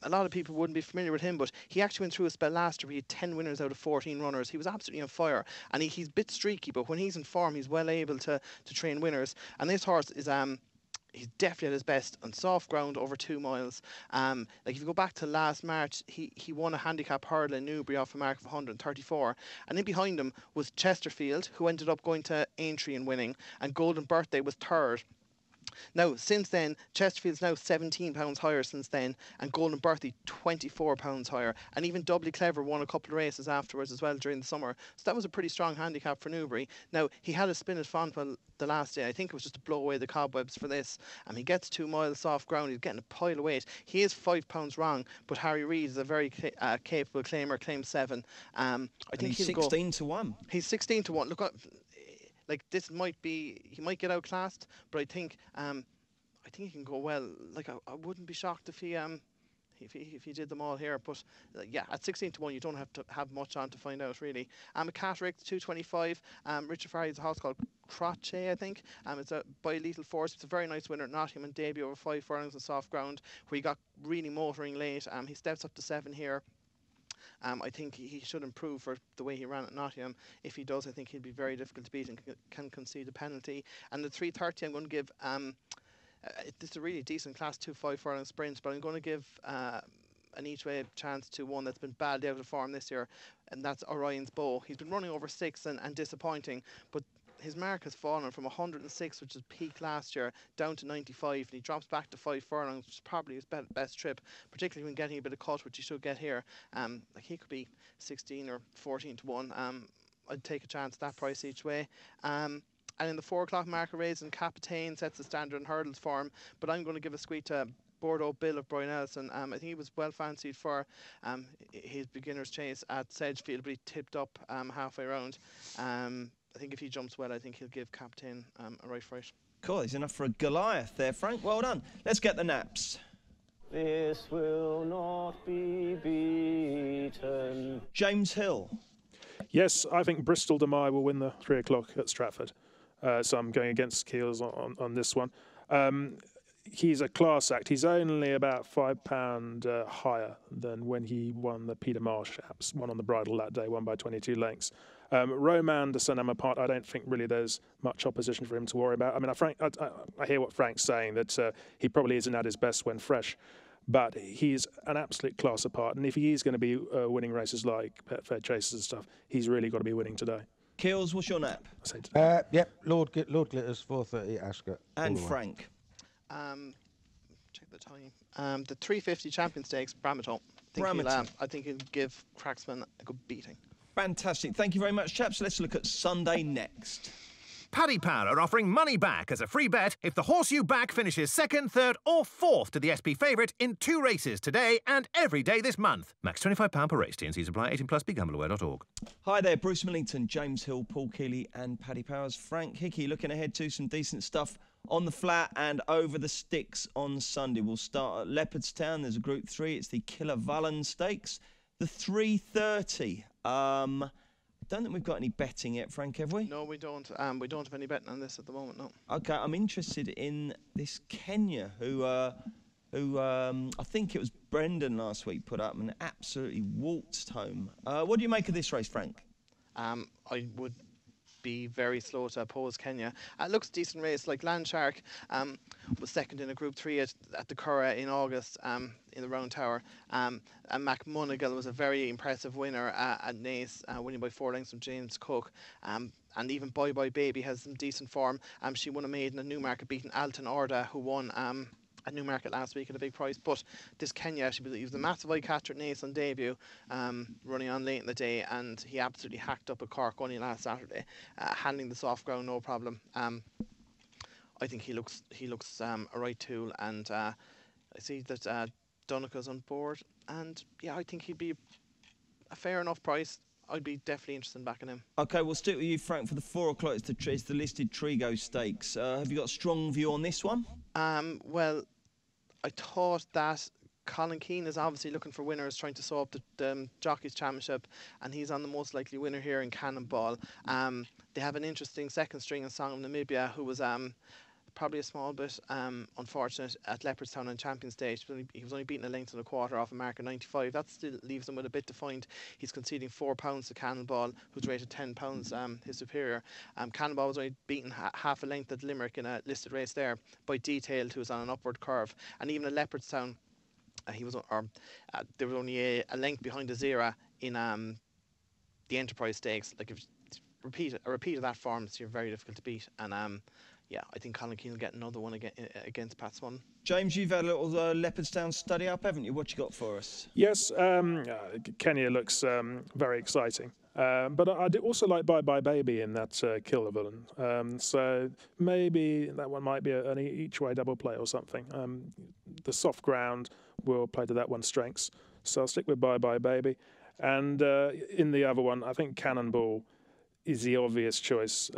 a lot of people wouldn't be familiar with him, but he actually went through a spell last year where he had 10 winners out of 14 runners. He was absolutely on fire, and he's a bit streaky, but when he's in form, he's well able to train winners. And this horse is he's definitely at his best on soft ground over 2 miles. Like if you go back to last March, he won a handicap hurdle in Newbury off a mark of 134, and in behind him was Chesterfield, who ended up going to Aintree and winning, and Golden Birthday was third. Now, since then, Chesterfield's now £17 higher since then, and Golden Birthday £24 higher. And even Doubly Clever won a couple of races afterwards as well during the summer. So that was a pretty strong handicap for Newbury. Now, he had a spin at Fontwell the last day. I think it was just to blow away the cobwebs for this. And he gets 2 miles soft ground. He's getting a pile of weight. He is £5 wrong, but Harry Reid is a very capable claimer, claims 7. I think he's 16 to 1. He's 16 to 1. Look, like this might be, he might get outclassed, but I think he can go well. Like I wouldn't be shocked if he did them all here. But yeah, at 16 to 1, you don't have to have much on to find out really. A Catterick 225. Richard Farley has a horse called Croce, I think. It's by Lethal Force. It's a very nice winner at Nottingham debut over 5 furlongs on soft ground, where he got really motoring late. He steps up to 7 here. I think he should improve for the way he ran at Nottingham. If he does, I think he'll be very difficult to beat and can concede a penalty. And the 330, I'm going to give. This is a really decent Class 2 5 furlong sprint, but I'm going to give an each-way chance to one that's been badly out of form this year, and that's Orion's Bow. He's been running over 6 and disappointing, but his mark has fallen from 106, which is peak last year, down to 95, and he drops back to 5 furlongs, which is probably his best trip, particularly when getting a bit of cut, which he should get here. Like he could be 16 or 14 to 1. I'd take a chance at that price each way. And in the 4 o'clock marker race, and Capitaine sets the standard in hurdles for him, but I'm going to give a squeak to Bordeaux Bill of Brian Ellison. I think he was well fancied for his Beginner's Chase at Sedgefield, but he tipped up halfway round. I think if he jumps well, I think he'll give Captain a right fright. Cool, he's enough for a Goliath there, Frank. Well done. Let's get the naps. This will not be beaten. James Hill. Yes, I think Bristol de Mai will win the 3 o'clock at Stratford. So I'm going against Keels on this one. He's a class act. He's only about £5 higher than when he won the Peter Marsh Apps, won on the bridle that day, won by 22 lengths. Roman de Saint-Amapart, I don't think really there's much opposition for him to worry about. I mean, I hear what Frank's saying, that he probably isn't at his best when fresh, but he's an absolute class apart. And if he is going to be winning races like Betfair Chases and stuff, he's really got to be winning today. Keels, what's your nap? Yep, Lord Glitters, 4:30 Ascot. And Frank. Check the time. The 350 Champion Stakes, Bramerton. I think he'll give Cracksman a good beating. Fantastic. Thank you very much, chaps. Let's look at Sunday next. Paddy Power are offering money back as a free bet if the horse you back finishes second, third or fourth to the SP favourite in 2 races today and every day this month. Max £25 per race. T&C supply. 18 plus. BeGambleAware.org. Hi there, Bruce Millington, James Hill, Paul Keeley and Paddy Powers. Frank Hickey looking ahead to some decent stuff on the flat and over the sticks on Sunday. We'll start at Leopardstown. There's a Group 3. It's the Killer Vallen Stakes. The 3:30. I don't think we've got any betting yet, Frank, have we? No, we don't. We don't have any betting on this at the moment, no. OK, I'm interested in this Kenya, who I think it was Brendan last week put up and absolutely waltzed home. What do you make of this race, Frank? I would be very slow to oppose Kenya. It looks a decent race. Like Landshark was second in a Group 3 at the Curragh in August in the Round Tower. And Mac Monagle was a very impressive winner at Naas, winning by 4 lengths from James Cook. And even Bye Bye Baby has some decent form. She won a maiden at Newmarket, beating Alton Orda, who won at Newmarket last week at a big price. But this Kenya, he was a massive eye catcher at Naas on debut, running on late in the day, and he absolutely hacked up a Cork only last Saturday, handling the soft ground no problem. I think he looks a right tool, and I see that Donica's on board, and yeah, I think he'd be a fair enough price. I'd be definitely interested in backing him. OK, we'll stick with you, Frank, for the 4 o'clock. It's the listed Trigo Stakes. Have you got a strong view on this one? Well, I thought that Colin Keane is obviously looking for winners, trying to sew up the Jockeys Championship, and he's on the most likely winner here in Cannonball. They have an interesting second string in Song of Namibia, who was probably a small bit unfortunate at Leopardstown on Champion Stage. He was only beaten a length and a quarter off a mark of 95. That still leaves him with a bit to find. He's conceding £4 to Cannonball, who's rated £10, his superior. Cannonball was only beaten half a length at Limerick in a listed race there by Detailed, who was on an upward curve. And even at Leopardstown, there was only a length behind Azira in the Enterprise Stakes. Like, if a repeat of that form, it's very difficult to beat. And yeah, I think Colin Keane will get another one against Pat Swan. James, you've had a little Leopardstown study up, haven't you? What you got for us? Yes, Kenya looks very exciting. But I do also like Bye Bye Baby in that Killer Villain. So maybe that one might be an each-way double play or something. The soft ground will play to that one's strengths. So I'll stick with Bye Bye Baby. And in the other one, I think Cannonball is the obvious choice.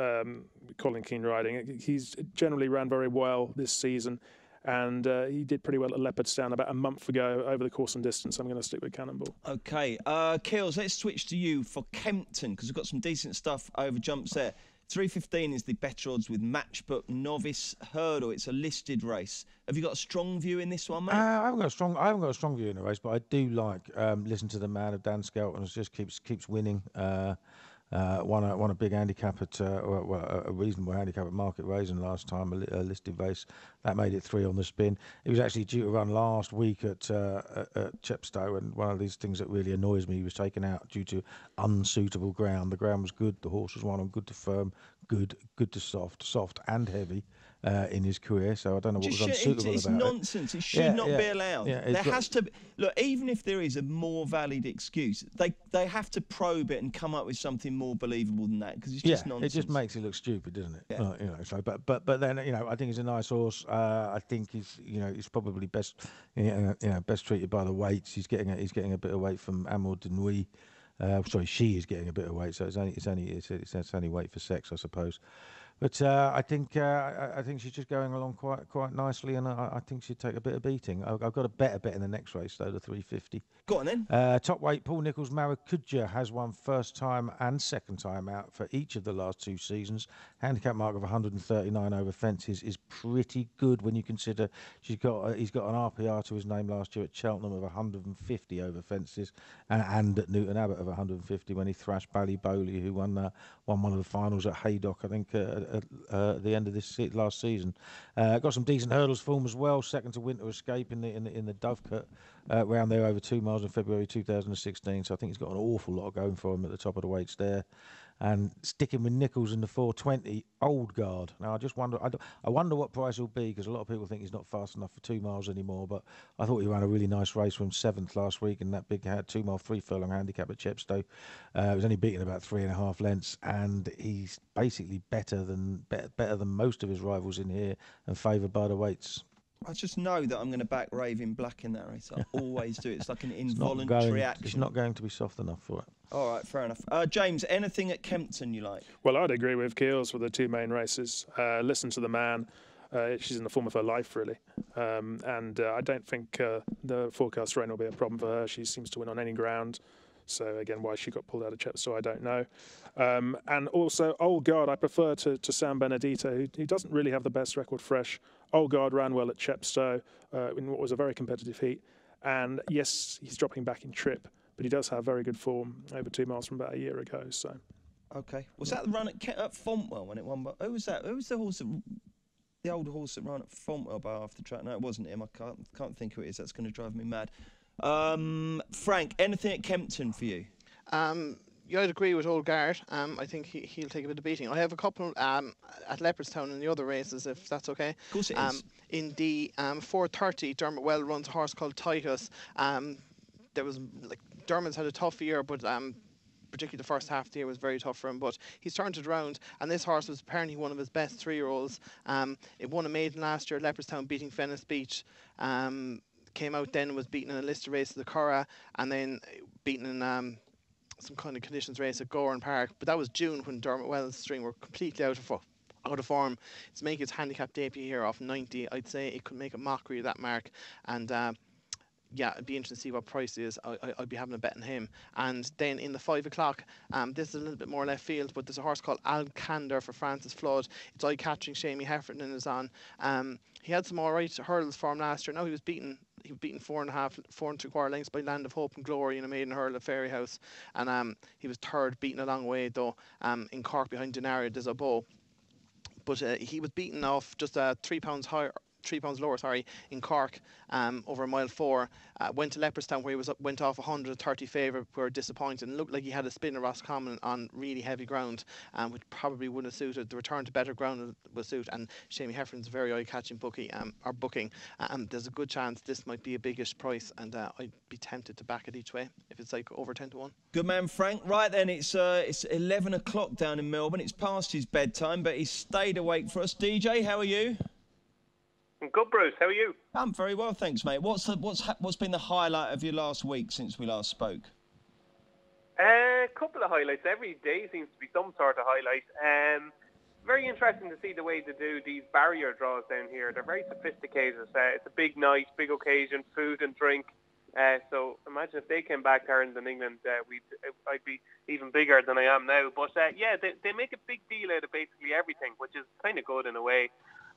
Colin Keane riding. He's generally ran very well this season, and he did pretty well at Leopardstown about a month ago over the course and distance. I'm going to stick with Cannonball. OK. Keels, let's switch to you for Kempton, because we've got some decent stuff over jumps there. 3:15 is the better odds with Matchbook Novice Hurdle. It's a listed race. Have you got a strong view in this one, mate? I haven't got a strong view in the race, but I do like listen to the man of Dan Skelton, who just keeps winning. Won a big handicap at a reasonable handicap at Market Raisin last time, a listed race that made it 3 on the spin. He was actually due to run last week at Chepstow, and one of these things that really annoys me, he was taken out due to unsuitable ground. The ground was good, the horse was one on good to firm, good to soft and heavy in his career. So I don't know what was unsuitable about it. It's nonsense. It should not be allowed. There has to be, look, even if there is a more valid excuse, they have to probe it and come up with something more believable than that, because it's just nonsense. It just makes it look stupid, doesn't it? Yeah. So but then I think he's a nice horse. I think he's probably best best treated by the weights. He's getting a bit of weight from Amour de Nuit. She is getting a bit of weight, so it's only weight for sex, I suppose. But I think she's just going along quite nicely, and I think she'd take a bit of beating. I've got a better bet in the next race though, the 350. Go on then. Top weight Paul Nicholls Maracuja has won first time and second time out for each of the last 2 seasons. Handicap mark of 139 over fences is pretty good when you consider he's got an RPR to his name last year at Cheltenham of 150 over fences, and at Newton Abbot of 150 when he thrashed Ballybowley, who won one of the finals at Haydock, I think, at the end of this last season. Got some decent hurdles form as well. Second to Winter Escape in the Dovecote round there over 2 miles in February 2016. So I think he's got an awful lot going for him at the top of the weights there. And sticking with Nicholls in the 420, Old Guard. Now I just wonder, I wonder what price will be, because a lot of people think he's not fast enough for 2 miles anymore. But I thought he ran a really nice race from 7th last week in that big 2 mile 3 furlong handicap at Chepstow. He was only beaten about 3.5 lengths, and he's basically better than most of his rivals in here, and favoured by the weights. I just know that I'm going to back Raven Black in that race. I always do. It's like an involuntary action. It's not going to be soft enough for it. All right, fair enough. James, anything at Kempton you like? Well, I'd agree with Keels for the 2 main races. Listen to the man. She's in the form of her life, really. And I don't think the forecast rain will be a problem for her. She seems to win on any ground. So, again, why she got pulled out of Chepstow, I don't know. And also, Old Guard, I prefer to San Benedito, who doesn't really have the best record fresh. Old Guard ran well at Chepstow in what was a very competitive heat. And, yes, he's dropping back in trip, but he does have very good form over 2 miles from about a year ago. So, okay. Was that the run at Fontwell when it won? But who was that? Who was the horse the old horse that ran at Fontwell by half the track? No, it wasn't him. I can't think who it is. That's going to drive me mad. Frank, anything at Kempton for you? Yeah, I'd agree with Old Guard. I think he'll take a bit of beating. I have a couple at Leopardstown in the other races, if that's okay. Of course it is. In the 4:30, Dermot Well runs a horse called Titus. Dermot's had a tough year, but particularly the first half of the year was very tough for him, but he's turned it around, and this horse was apparently one of his best 3-year-olds. It won a maiden last year at Leopardstown, beating Venice Beach. Came out then, was beaten in a list of races at Curragh, and then beaten in some kind of conditions race at Goran Park. But that was June, when Dermot Well's string were completely out of form. To make his handicap debut here off 90, I'd say it could make a mockery of that mark. And yeah, it'd be interesting to see what price he is. I'd be having a bet on him. And then in the 5 o'clock, this is a little bit more left field, but there's a horse called Alcander for Francis Flood. It's eye-catching. Shamie Heffernan is on. He had some all right hurdles for him last year. Now he was beaten 4 3/4 lengths by Land of Hope and Glory in a maiden hurl at Fairy House. And he was third, beaten a long way, though, in Cork behind Denario des Obeaux. But he was beaten off just 3 pounds higher. 3 pounds lower, in Cork, over mile 4. Went to Leopardstown, where he went off 130 favourite, were disappointed, and looked like he had a spin of Roscommon on really heavy ground, which probably wouldn't have suited. The return to better ground will suit, and Shamie Heffernan's a very eye-catching booking. There's a good chance this might be a biggish price, and I'd be tempted to back it each way if it's like over 10-1. Good man, Frank. Right then, it's 11 o'clock down in Melbourne. It's past his bedtime, but he's stayed awake for us. DJ, how are you? I'm good, Bruce. How are you? I'm very well, thanks, mate. What's been the highlight of your last week since we last spoke? A couple of highlights. Every day seems to be some sort of highlight. Very interesting to see the way they do these barrier draws down here. They're very sophisticated. It's a big night, big occasion, food and drink. So imagine if they came back to Ireland and England, I'd be even bigger than I am now. But yeah, they make a big deal out of basically everything, which is kind of good in a way.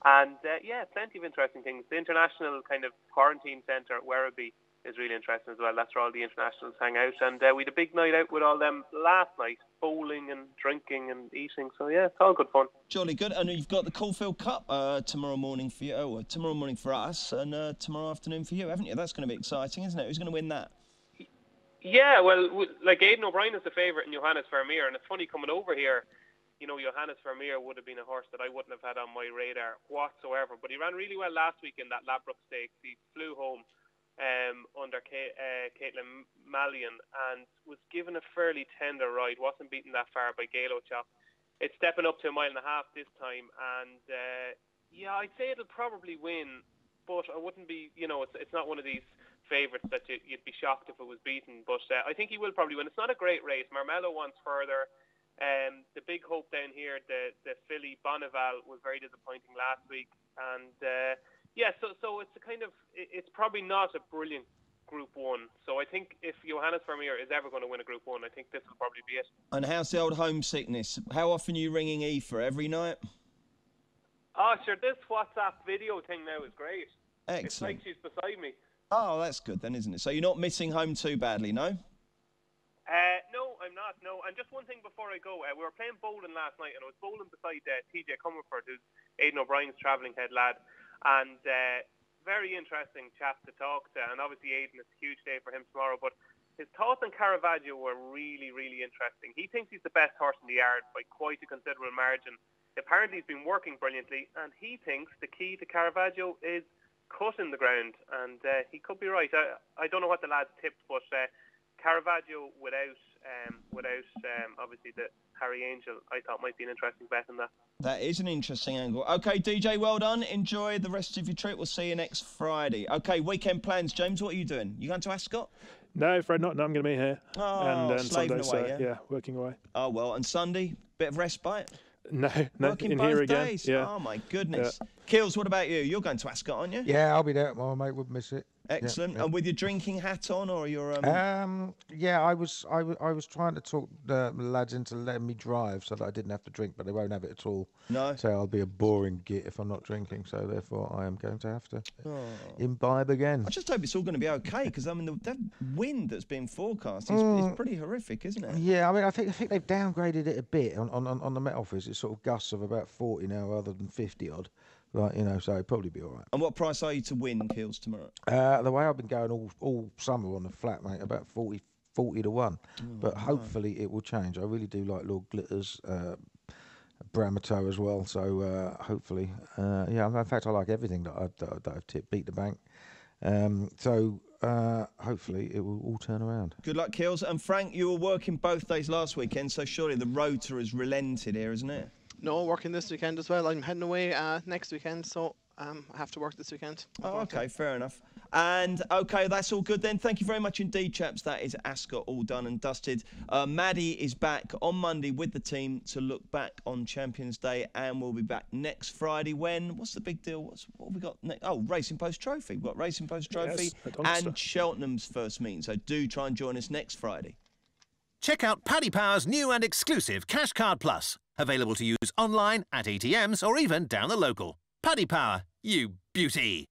And yeah, plenty of interesting things. The international kind of quarantine centre at Werribee is really interesting as well. That's where all the internationals hang out. And we had a big night out with all them last night, bowling and drinking and eating. So yeah, it's all good fun. Jolly good. And you've got the Caulfield Cup tomorrow morning for you. Tomorrow morning for us, and tomorrow afternoon for you, haven't you? That's going to be exciting, isn't it? Who's going to win that? Yeah, well, like Aidan O'Brien is the favourite in Johannes Vermeer, and it's funny coming over here. You know, Johannes Vermeer would have been a horse that I wouldn't have had on my radar whatsoever. But he ran really well last week in that Ladbroke Stakes. He flew home under Caitlin Mallion and was given a fairly tender ride. Wasn't beaten that far by Galo Chop. It's stepping up to 1.5 miles this time. And, yeah, I'd say it'll probably win. But I wouldn't be, you know, it's not one of these favourites that you'd be shocked if it was beaten. But I think he will probably win. It's not a great race. Marmello wants further. The big hope down here, the filly Bonneval was very disappointing last week, and so it's probably not a brilliant Group 1. So I think if Johannes Vermeer is ever going to win a Group 1, I think this will probably be it. And how's the old homesickness? How often are you ringing Aoife? Every night? Oh, sure, this WhatsApp video thing now is great. Excellent. It's like she's beside me. Oh, that's good then, isn't it? So you're not missing home too badly, no? No, I'm not, no. And just one thing before I go. We were playing bowling last night, and I was bowling beside TJ Comerford, who's Aidan O'Brien's travelling head lad. And very interesting chap to talk to. And obviously, Aidan, it's a huge day for him tomorrow. But his thoughts on Caravaggio were really, really interesting. He thinks he's the best horse in the yard by quite a considerable margin. Apparently, he's been working brilliantly. And he thinks the key to Caravaggio is cut in the ground. And he could be right. I don't know what the lads tipped, but Caravaggio without obviously the Harry Angel, I thought might be an interesting bet in that. That is an interesting angle. Okay, DJ, well done. Enjoy the rest of your trip. We'll see you next Friday. Okay, weekend plans. James, what are you doing? You going to Ascot? No, Fred, not. No, I'm going to be here. Oh, and slaving Sunday, away, yeah, working away. Oh, well, and Sunday, bit of respite? No, working in both here again. days. Yeah. Oh, my goodness. Yeah. Kills, what about you? You're going to Ascot, aren't you? Yeah, I'll be there. My mate would miss it. Excellent. Yeah. And with your drinking hat on, or your Yeah, I was trying to talk the lads into letting me drive so that I didn't have to drink, but they won't have it at all. No. So I'll be a boring git if I'm not drinking. So therefore, I am going to have to imbibe again. I just hope it's all going to be okay, because I mean that wind that's being forecast is pretty horrific, isn't it? Yeah, I mean I think they've downgraded it a bit on the Met Office. It's sort of gusts of about 40 now, rather than 50 odd. Right, so it'll probably be all right. And what price are you to win, Kills, tomorrow? The way I've been going all summer on the flat, mate, about 40 to 1. But hopefully it will change. I really do like Lord Glitter's Bramato as well. So hopefully, in fact, I like everything that I've tipped. Beat the bank. So hopefully it will all turn around. Good luck, Kills. And Frank, you were working both days last weekend, so surely the rota has relented here, isn't it? No, working this weekend as well. I'm heading away next weekend, so I have to work this weekend. Oh, okay, fair enough. And, okay, that's all good then. Thank you very much indeed, chaps. That is Ascot all done and dusted. Maddie is back on Monday with the team to look back on Champions Day, and we'll be back next Friday when, what's the big deal? What have we got next? Oh, Racing Post Trophy. We've got Racing Post Trophy and Cheltenham's first meeting. So do try and join us next Friday. Check out Paddy Power's new and exclusive Cash Card Plus. Available to use online, at ATMs, or even down the local. Paddy Power, you beauty.